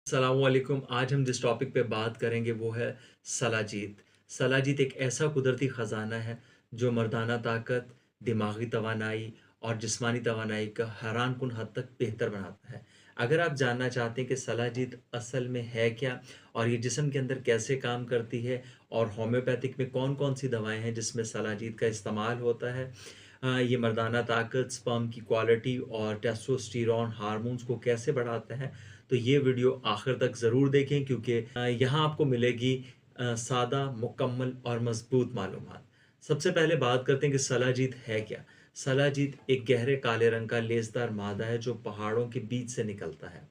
अस्सलामुअलैकुम। आज हम जिस टॉपिक पे बात करेंगे वो है सलाजीत। सलाजीत एक ऐसा कुदरती ख़जाना है जो मर्दाना ताकत, दिमागी तवानाई और जिस्मानी तवानाई का हैरानकुन हद तक बेहतर बनाता है। अगर आप जानना चाहते हैं कि सलाजीत असल में है क्या और ये जिस्म के अंदर कैसे काम करती है और होम्योपैथिक में कौन-कौन सी दवाएँ हैं जिसमें सलाजीत का इस्तेमाल होता है, ये मर्दाना ताकत, स्पर्म की क्वालिटी और टेस्टोस्टेरोन हार्मोन्स को कैसे बढ़ाता है, तो ये वीडियो आखिर तक ज़रूर देखें क्योंकि यहाँ आपको मिलेगी सादा, मुकम्मल और मज़बूत मालूमात। सबसे पहले बात करते हैं कि सलाजीत है क्या? सलाजीत एक गहरे काले रंग का लेसदार मादा है जो पहाड़ों के बीच से निकलता है।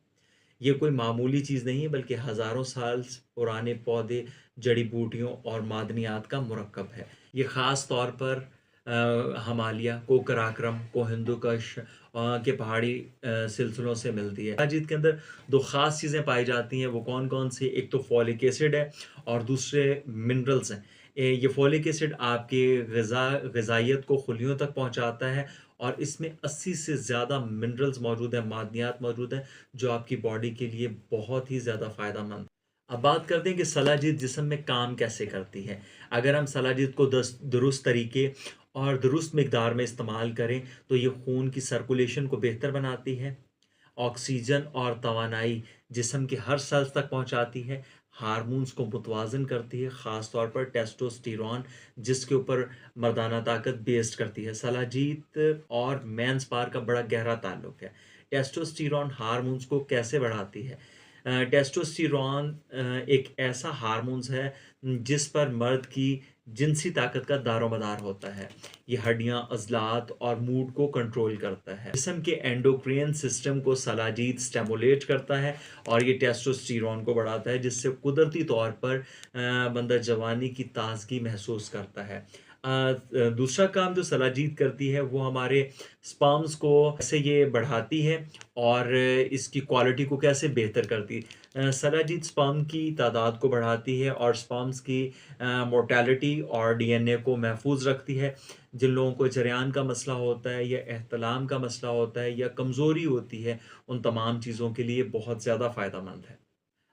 ये कोई मामूली चीज़ नहीं है बल्कि हज़ारों साल पुराने पौधे, जड़ी-बूटियों और मादनियात का मुरक्कब है। ये ख़ास तौर पर हिमालय, कोकराक्रम, कोहिंदू कुश के पहाड़ी सिलसिलों से मिलती है। अजीत के अंदर 2 ख़ास चीज़ें पाई जाती हैं, वो कौन-कौन सी? एक तो फ़ोलिक एसिड है और दूसरे मिनरल्स हैं। ये फ़ोलिक एसिड आपकी ग़िज़ाइयत को खुलियों तक पहुँचाता है और इसमें 80 से ज़्यादा मिनरल्स मौजूद हैं, मादनियात मौजूद हैं, जो आपकी बॉडी के लिए बहुत ही ज़्यादा फ़ायदेमंद। अब बात करते हैं कि सलाजीत जिस्म में काम कैसे करती है। अगर हम सलाजीत को दुरुस्त तरीके और दुरुस्त मिकदार में इस्तेमाल करें तो ये खून की सर्कुलेशन को बेहतर बनाती है, ऑक्सीजन और तवानाई जिस्म के हर सेल्स तक पहुंचाती है, हार्मोन्स को मुतवाज़न करती है, ख़ास तौर पर टेस्टोस्टेरोन जिसके ऊपर मर्दाना ताकत बेस्ड करती है। सलाजीत और मेंस पावर का बड़ा गहरा ताल्लुक है। टेस्टोस्टेरोन हार्मोन्स को कैसे बढ़ाती है? टेस्टोस्टेरोन एक ऐसा हार्मोन्स है जिस पर मर्द की जिनसी ताकत का दारोमदार होता है। ये हड्डियां, अज़लात और मूड को कंट्रोल करता है। जिस्म के एंडोक्राइन सिस्टम को सलाजीत स्टिमुलेट करता है और ये टेस्टोस्टेरोन को बढ़ाता है जिससे कुदरती तौर पर बंदा जवानी की ताजगी महसूस करता है। दूसरा काम जो सलाजीत करती है वो हमारे स्पर्म्स को कैसे ये बढ़ाती है और इसकी क्वालिटी को कैसे बेहतर करती है। सलाजीत स्पर्म की तादाद को बढ़ाती है और स्पर्म्स की मोर्टेलिटी और डीएनए को महफूज रखती है। जिन लोगों को जरियान का मसला होता है या एहतलाम का मसला होता है या कमज़ोरी होती है, उन तमाम चीज़ों के लिए बहुत ज़्यादा फ़ायदेमंद है।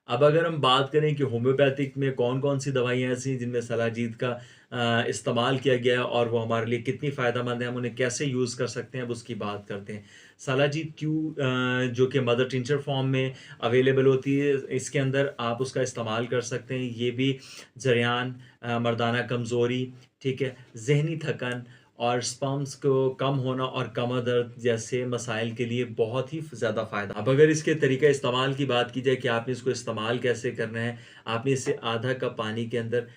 अब अगर हम बात करें कि होम्योपैथिक में कौन-कौन सी दवाइयाँ ऐसी हैं जिनमें सलाजीत का इस्तेमाल किया गया है और वो हमारे लिए कितनी फ़ायदेमंद है, हम उन्हें कैसे यूज़ कर सकते हैं, अब उसकी बात करते हैं। सलाजीत जो कि मदर टिंचर फॉर्म में अवेलेबल होती है, इसके अंदर आप उसका इस्तेमाल कर सकते हैं। ये भी जरियान, मर्दाना कमज़ोरी, ठीक है, ज़हनी थकन और स्पर्म्स को कम होना और कमर दर्द जैसे मसाइल के लिए बहुत ही ज़्यादा फ़ायदा। अब अगर इसके तरीक़ा इस्तेमाल की बात की जाए कि आपने इसको इस्तेमाल कैसे करना है, आपने इसे आधा कप पानी के अंदर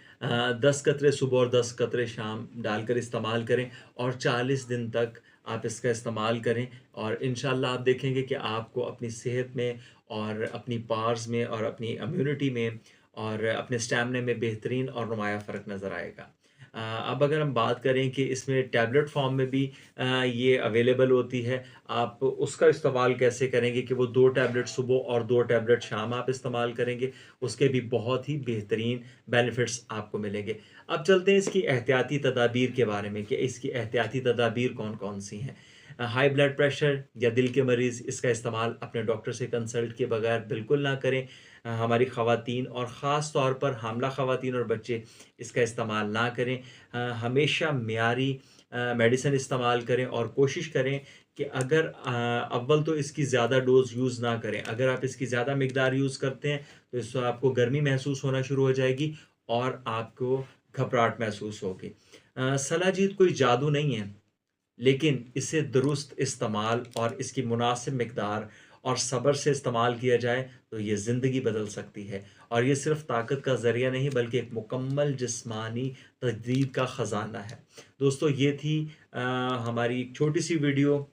10 कतरे सुबह और 10 कतरे शाम डालकर इस्तेमाल करें और 40 दिन तक आप इसका इस्तेमाल करें और इंशाअल्लाह आप देखेंगे कि आपको अपनी सेहत में और अपनी पावर्स में और अपनी इम्यूनिटी में और अपने स्टैमिना में बेहतरीन और नुमाया फ़र्क नज़र आएगा। अब अगर हम बात करें कि इसमें टैबलेट फॉर्म में भी ये अवेलेबल होती है, आप उसका इस्तेमाल कैसे करेंगे कि वो 2 टैबलेट सुबह और 2 टैबलेट शाम आप इस्तेमाल करेंगे, उसके भी बहुत ही बेहतरीन बेनिफिट्स आपको मिलेंगे। अब चलते हैं इसकी एहतियाती तदाबीर के बारे में कि इसकी एहतियाती तदाबीर कौन-कौन सी हैं। हाई ब्लड प्रेशर या दिल के मरीज़ इसका इस्तेमाल अपने डॉक्टर से कंसल्ट किए बगैर बिल्कुल ना करें। हमारी ख़वातीन और ख़ास तौर पर हामला ख़वातीन और बच्चे इसका इस्तेमाल ना करें। हमेशा मियारी मेडिसिन इस्तेमाल करें और कोशिश करें कि अगर अव्वल तो इसकी ज़्यादा डोज़ यूज़ ना करें। अगर आप इसकी ज़्यादा मिकदार यूज़ करते हैं तो इससे आपको गर्मी महसूस होना शुरू हो जाएगी और आपको घबराहट महसूस होगी। सलाजीत कोई जादू नहीं है, लेकिन इसे दुरुस्त इस्तेमाल और इसकी मुनासिब मिकदार और सब्र से इस्तेमाल किया जाए तो ये ज़िंदगी बदल सकती है और ये सिर्फ़ ताकत का ज़रिया नहीं बल्कि एक मुकम्मल जिस्मानी तजदीद का ख़जाना है। दोस्तों, ये थी हमारी छोटी सी वीडियो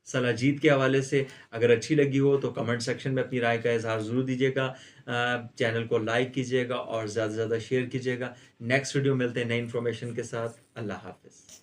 सलाजीत के हवाले से। अगर अच्छी लगी हो तो कमेंट सेक्शन में अपनी राय का इज़हार ज़रूर दीजिएगा। चैनल को लाइक कीजिएगा और ज़्यादा से ज़्यादा शेयर कीजिएगा। नेक्स्ट वीडियो मिलते हैं नई इन्फॉर्मेशन के साथ। अल्लाह हाफ़िज़।